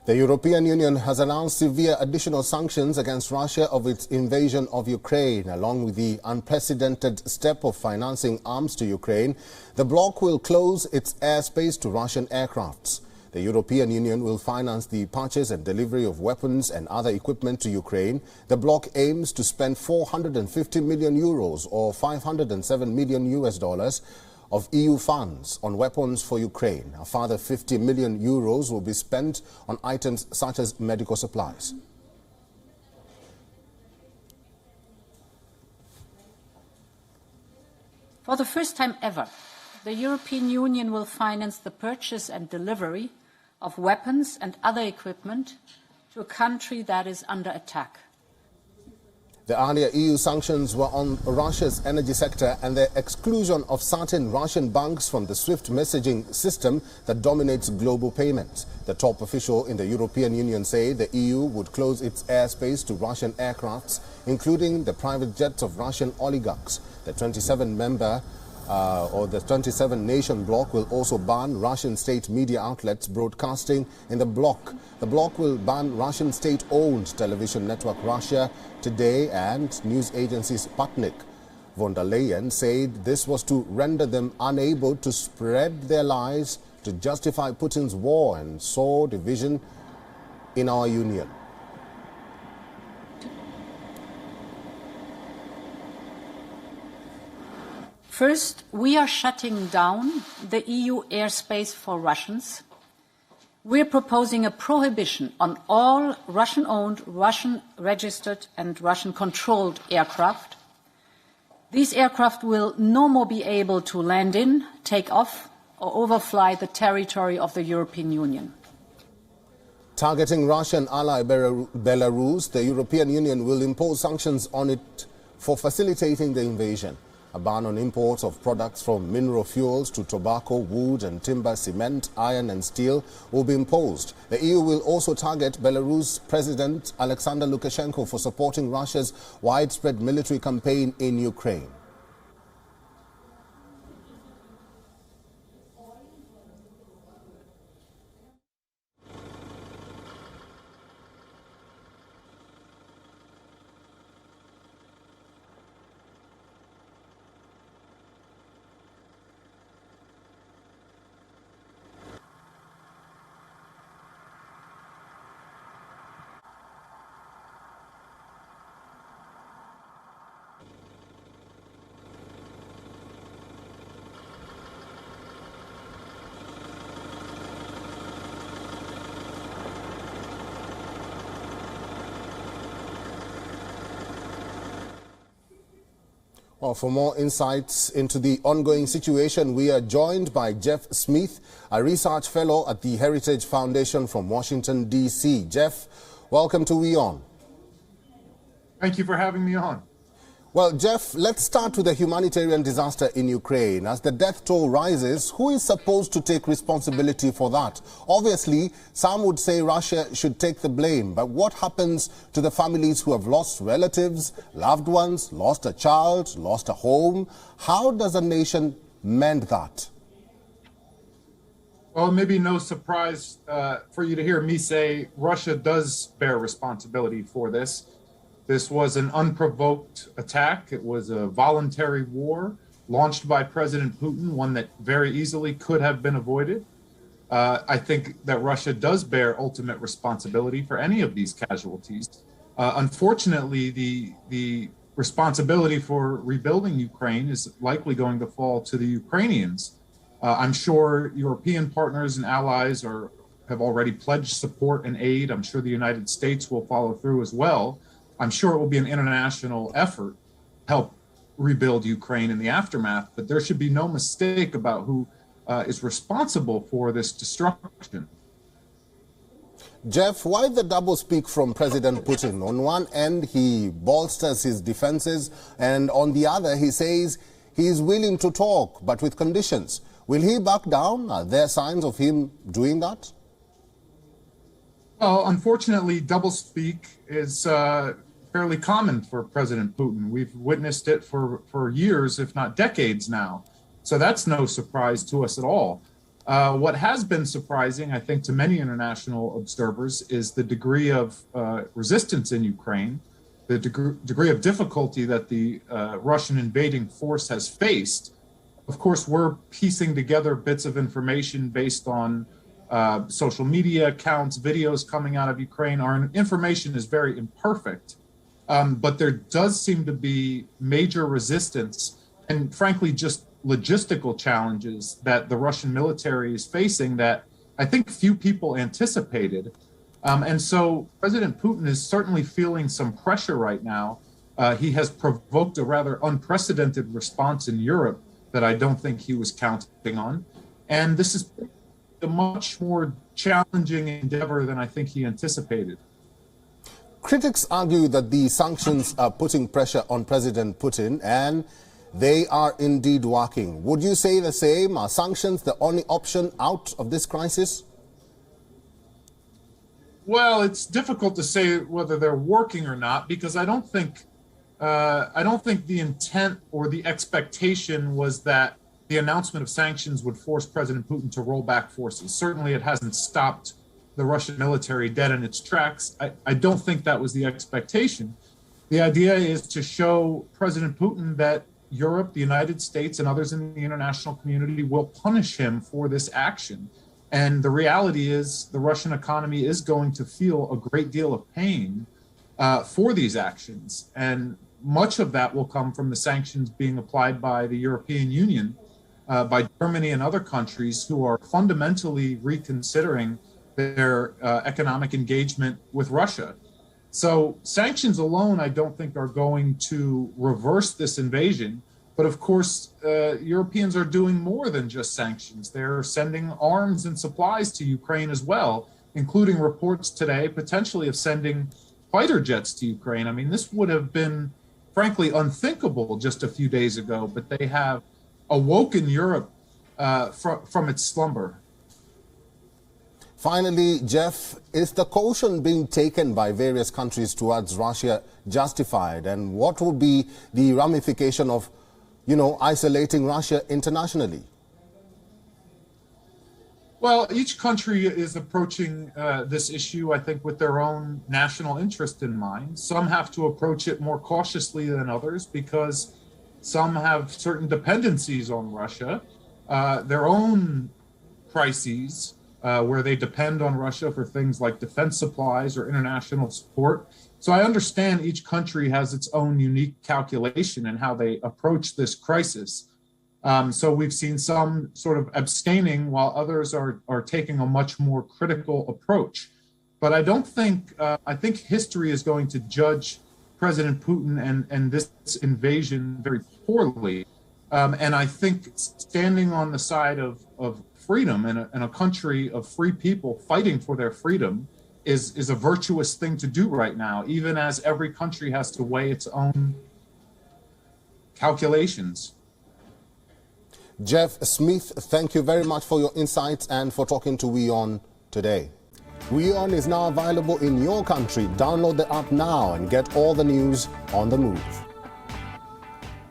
The European Union has announced severe additional sanctions against Russia of its invasion of Ukraine. Along with the unprecedented step of financing arms to Ukraine, the bloc will close its airspace to Russian aircrafts. The European Union will finance the purchase and delivery of weapons and other equipment to Ukraine. The bloc aims to spend 450 million euros or $507 million of EU funds on weapons for Ukraine. A further 50 million euros will be spent on items such as medical supplies. For the first time ever, the European Union will finance the purchase and delivery of weapons and other equipment to a country that is under attack. The earlier EU sanctions were on Russia's energy sector and the exclusion of certain Russian banks from the SWIFT messaging system that dominates global payments. The top official in the European Union said the EU would close its airspace to Russian aircrafts, including the private jets of Russian oligarchs. The 27-nation bloc will also ban Russian state media outlets broadcasting in the bloc. The bloc will ban Russian state-owned television network Russia Today and news agency Sputnik. Von der Leyen said this was to render them unable to spread their lies to justify Putin's war and sow division in our union. First, we are shutting down the EU airspace for Russians. We're proposing a prohibition on all Russian-owned, Russian-registered and Russian-controlled aircraft. These aircraft will no more be able to land in, take off or overfly the territory of the European Union. Targeting Russian ally Belarus, the European Union will impose sanctions on it for facilitating the invasion. A ban on imports of products from mineral fuels to tobacco, wood and timber, cement, iron and steel will be imposed. The EU will also target Belarus President Alexander Lukashenko for supporting Russia's widespread military campaign in Ukraine. Well, for more insights into the ongoing situation, we are joined by Jeff Smith, a research fellow at the Heritage Foundation from Washington, D.C. Jeff, welcome to WION. Thank you for having me on. Well, Jeff, let's start with the humanitarian disaster in Ukraine. As the death toll rises, who is supposed to take responsibility for that? Obviously, some would say Russia should take the blame, but what happens to the families who have lost relatives, loved ones, lost a child, lost a home? How does a nation mend that? Well, maybe no surprise for you to hear me say Russia does bear responsibility for this. This was an unprovoked attack. It was a voluntary war launched by President Putin, one that very easily could have been avoided. I think that Russia does bear ultimate responsibility for any of these casualties. Unfortunately, the responsibility for rebuilding Ukraine is likely going to fall to the Ukrainians. I'm sure European partners and allies have already pledged support and aid. I'm sure the United States will follow through as well. I'm sure it will be an international effort to help rebuild Ukraine in the aftermath, but there should be no mistake about who is responsible for this destruction. Jeff, why the doublespeak from President Putin? On one end, he bolsters his defenses, and on the other, he says he is willing to talk, but with conditions. Will he back down? Are there signs of him doing that? Well, unfortunately, doublespeak is fairly common for President Putin. We've witnessed it for years, if not decades now. So that's no surprise to us at all. What has been surprising, I think, to many international observers is the degree of resistance in Ukraine, the degree of difficulty that the Russian invading force has faced. Of course, we're piecing together bits of information based on social media accounts, videos coming out of Ukraine. Our information is very imperfect, but there does seem to be major resistance and, frankly, just logistical challenges that the Russian military is facing that I think few people anticipated. And so President Putin is certainly feeling some pressure right now. He has provoked a rather unprecedented response in Europe that I don't think he was counting on. And this is a much more challenging endeavor than I think he anticipated. Critics argue that the sanctions are putting pressure on President Putin, and they are indeed working. Would you say the same? Are sanctions the only option out of this crisis? Well, it's difficult to say whether they're working or not, because I don't think the intent or the expectation was that the announcement of sanctions would force President Putin to roll back forces. Certainly, it hasn't stopped the Russian military dead in its tracks. I don't think that was the expectation. The idea is to show President Putin that Europe, the United States, and others in the international community will punish him for this action. And the reality is the Russian economy is going to feel a great deal of pain for these actions. And much of that will come from the sanctions being applied by the European Union, by Germany and other countries who are fundamentally reconsidering their economic engagement with Russia. So sanctions alone, I don't think, are going to reverse this invasion. But of course, Europeans are doing more than just sanctions. They're sending arms and supplies to Ukraine as well, including reports today, potentially of sending fighter jets to Ukraine. I mean, this would have been, frankly, unthinkable just a few days ago, but they have awoken Europe from its slumber. Finally, Jeff, is the caution being taken by various countries towards Russia justified? And what would be the ramification of, isolating Russia internationally? Well, each country is approaching this issue, I think, with their own national interest in mind. Some have to approach it more cautiously than others because some have certain dependencies on Russia, their own crises, where they depend on Russia for things like defense supplies or international support. So I understand each country has its own unique calculation in how they approach this crisis. So we've seen some sort of abstaining while others are taking a much more critical approach. But I don't think, I think history is going to judge President Putin and this invasion very poorly. And I think standing on the side of freedom in a country of free people fighting for their freedom is a virtuous thing to do right now, even as every country has to weigh its own calculations. Jeff Smith, thank you very much for your insights and for talking to WION today. WION is now available in your country. Download the app now and get all the news on the move.